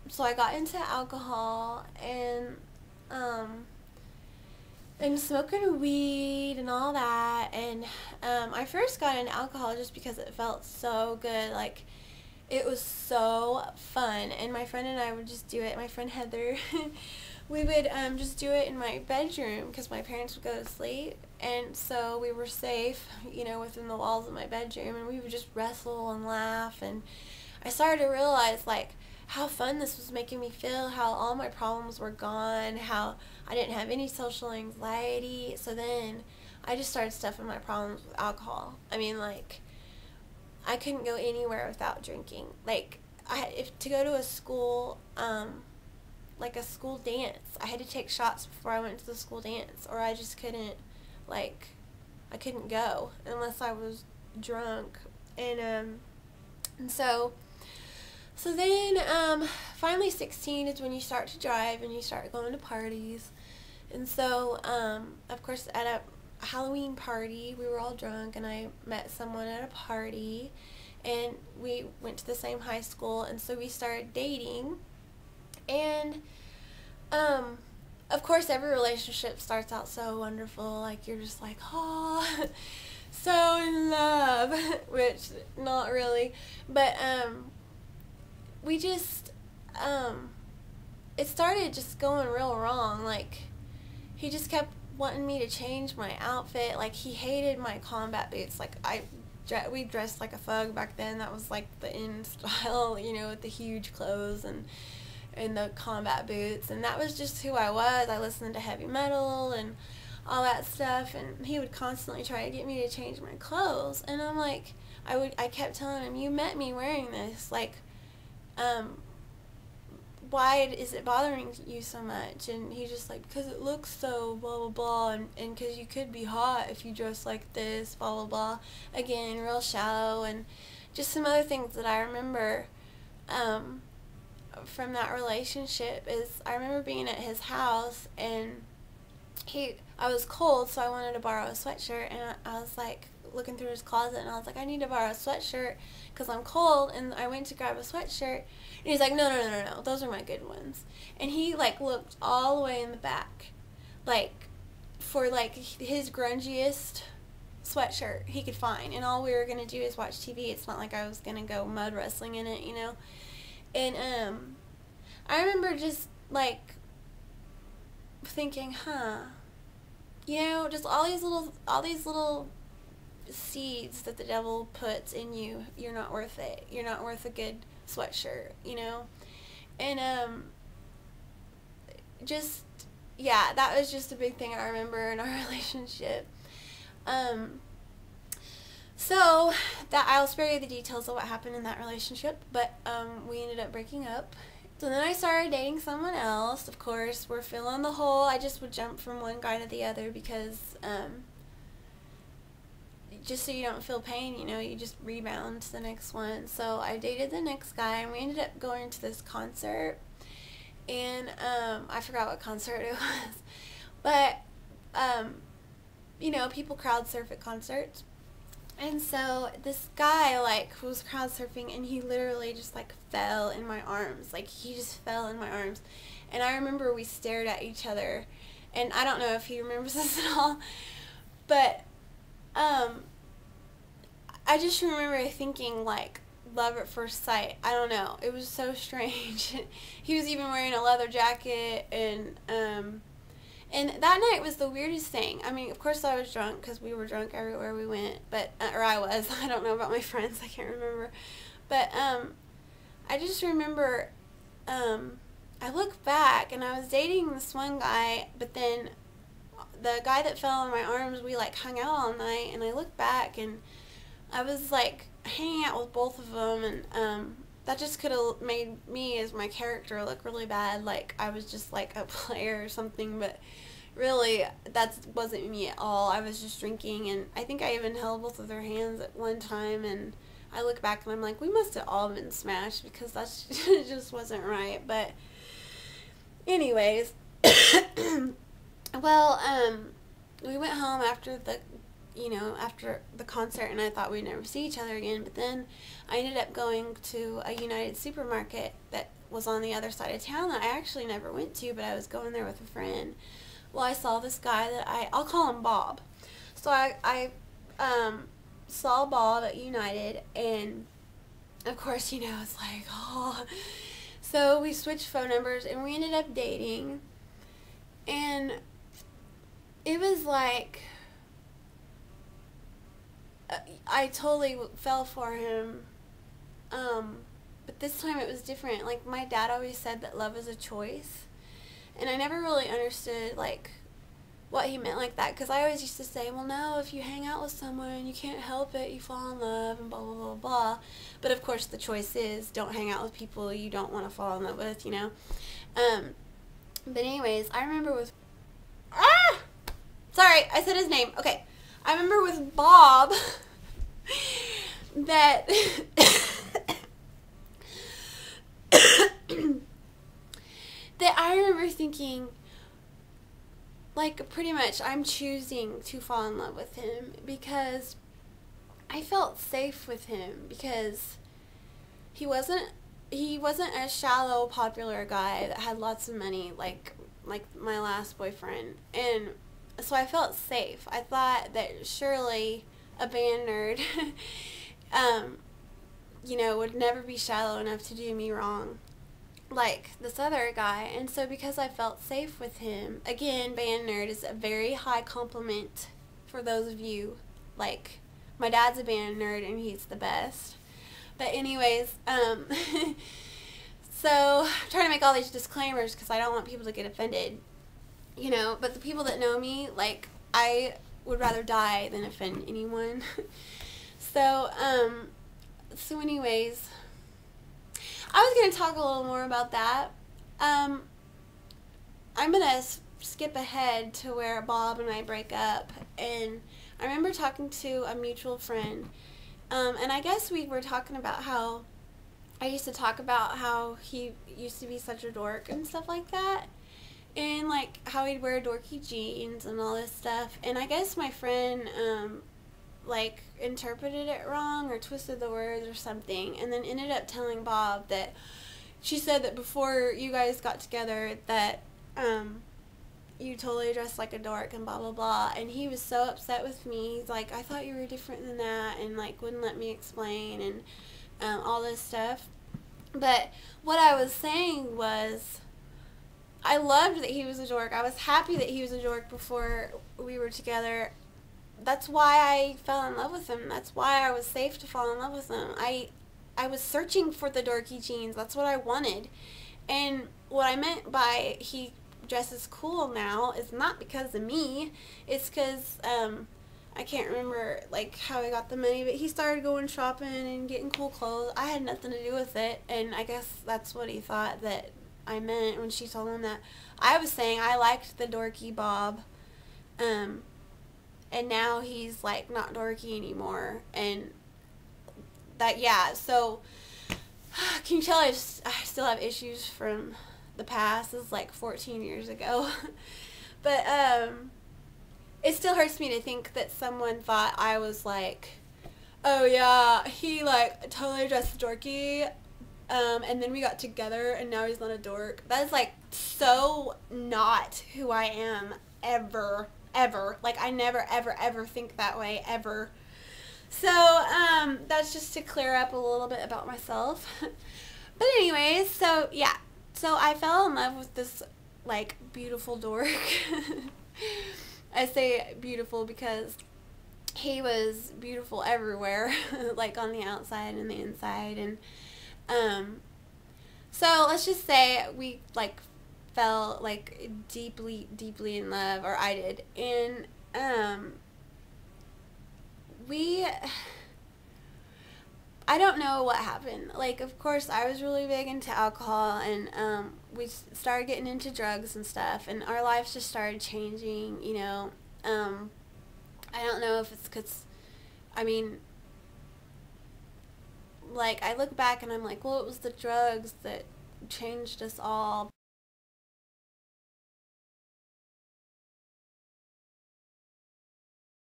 So I got into alcohol and smoking weed and all that. And I first got into alcohol just because it felt so good. Like, it was so fun. And my friend and I would just do it. My friend Heather, we would just do it in my bedroom because my parents would go to sleep. And so we were safe, you know, within the walls of my bedroom. And we would just wrestle and laugh. And I started to realize, like, how fun this was making me feel, how all my problems were gone, how I didn't have any social anxiety. So then I just started stuffing my problems with alcohol. I mean, like, I couldn't go anywhere without drinking. Like, if to go to a school, like a school dance, I had to take shots before I went to the school dance, or I just couldn't, like, I couldn't go unless I was drunk. And so then, finally 16 is when you start to drive and you start going to parties. And so, of course, at a Halloween party, we were all drunk, and I met someone at a party, and we went to the same high school, and so we started dating. And, of course, every relationship starts out so wonderful. Like, you're just like, oh, so in love, which, not really. But, we just, it started just going real wrong. Like, he just kept wanting me to change my outfit. Like, he hated my combat boots. Like, we dressed like a thug back then. That was like the in style, you know, with the huge clothes and the combat boots. And that was just who I was. I listened to heavy metal and all that stuff. And he would constantly try to get me to change my clothes. And I'm like, I kept telling him, you met me wearing this. Like, why is it bothering you so much? And he's just like, because it looks so blah blah blah, and because you could be hot if you dress like this, blah blah blah. Again, real shallow. And just some other things that I remember from that relationship is I remember being at his house, and I was cold, so I wanted to borrow a sweatshirt, and I was like looking through his closet, and I was like, I need to borrow a sweatshirt because I'm cold. And I went to grab a sweatshirt, and he's like, no, those are my good ones. And he, like, looked all the way in the back, like, for, like, his grungiest sweatshirt he could find, and all we were going to do is watch TV. It's not like I was going to go mud wrestling in it, you know. And I remember just, like, thinking, you know, just all these little seeds that the devil puts in you. You're not worth it. You're not worth a good sweatshirt, you know. And just, yeah, that was just a big thing I remember in our relationship. So that I'll spare you the details of what happened in that relationship, but we ended up breaking up. So then I started dating someone else. Of course, we're filling the hole. I just would jump from one guy to the other because just so you don't feel pain, you know, you just rebound to the next one. So I dated the next guy, and we ended up going to this concert, and I forgot what concert it was, but you know, people crowd surf at concerts. And so this guy, like, was crowd surfing, and he literally just, like, fell in my arms. Like, he just fell in my arms. And I remember we stared at each other, and I don't know if he remembers this at all, but I just remember thinking, like, love at first sight. I don't know. It was so strange. He was even wearing a leather jacket, and that night was the weirdest thing. I mean, of course I was drunk because we were drunk everywhere we went, but, or I was. I don't know about my friends. I can't remember. But I just remember I look back, and I was dating this one guy, but then the guy that fell in my arms, we, like, hung out all night, and I look back, and I was, like, hanging out with both of them, and that just could have made me as my character look really bad, like I was just, like, a player or something, but really, that wasn't me at all. I was just drinking, and I think I even held both of their hands at one time, and I look back, and I'm like, we must have all been smashed, because that just wasn't right. But anyways, well, we went home after the, you know, after the concert, and I thought we'd never see each other again. But then I ended up going to a United supermarket that was on the other side of town that I actually never went to, but I was going there with a friend. Well, I saw this guy that I'll call him Bob. So I saw Bob at United, and of course, you know, it's like, oh. So we switched phone numbers, and we ended up dating, and it was like, I totally fell for him, but this time it was different. Like, my dad always said that love is a choice, and I never really understood, like, what he meant like that, because I always used to say, well, no, if you hang out with someone, you can't help it, you fall in love, and blah, blah, blah, blah. But, of course, the choice is don't hang out with people you don't want to fall in love with, you know. But anyways, I remember with... Sorry, I said his name. Okay. I remember with Bob that... that I remember thinking... like, pretty much, I'm choosing to fall in love with him because I felt safe with him, because he wasn't a shallow, popular guy that had lots of money like my last boyfriend. And so I felt safe. I thought that surely a band nerd, you know, would never be shallow enough to do me wrong like this other guy. And so because I felt safe with him, again, band nerd is a very high compliment for those of you, like, my dad's a band nerd and he's the best. But anyways, so I'm trying to make all these disclaimers because I don't want people to get offended, you know, but the people that know me, like, I would rather die than offend anyone. So anyways, I was going to talk a little more about that. I'm going to skip ahead to where Bob and I break up. And I remember talking to a mutual friend. And I guess we were talking about how I used to talk about how he used to be such a dork and stuff like that. And, like, how he'd wear dorky jeans and all this stuff. And I guess my friend... like, interpreted it wrong or twisted the words or something, and then ended up telling Bob that she said that before you guys got together that you totally dressed like a dork and blah blah blah. And he was so upset with me. He's like, I thought you were different than that, and, like, wouldn't let me explain and all this stuff. But what I was saying was, I loved that he was a dork. I was happy that he was a dork before we were together. That's why I fell in love with him. That's why I was safe to fall in love with him. I was searching for the dorky jeans. That's what I wanted. And what I meant by he dresses cool now is not because of me. It's because, I can't remember, like, how he got the money, but he started going shopping and getting cool clothes. I had nothing to do with it, and I guess that's what he thought that I meant when she told him that. I was saying I liked the dorky Bob, and now he's, like, not dorky anymore. And that, yeah, so can you tell I still have issues from the past? This is like 14 years ago. But it still hurts me to think that someone thought I was like, oh yeah, he, like, totally dressed dorky, and then we got together and now he's not a dork. That is, like, so not who I am ever. Like, I never, ever think that way, ever. So, that's just to clear up a little bit about myself. But anyways, so, yeah. So, I fell in love with this, like, beautiful dork. I say beautiful because he was beautiful everywhere, like, on the outside and the inside. And, so, let's just say we, like, fell, like, deeply in love, or I did, and I don't know what happened. Like, of course, I was really big into alcohol, and we started getting into drugs and stuff, and our lives just started changing, you know. I don't know if it's because, I mean, like, I look back and I'm like, well, it was the drugs that changed us all.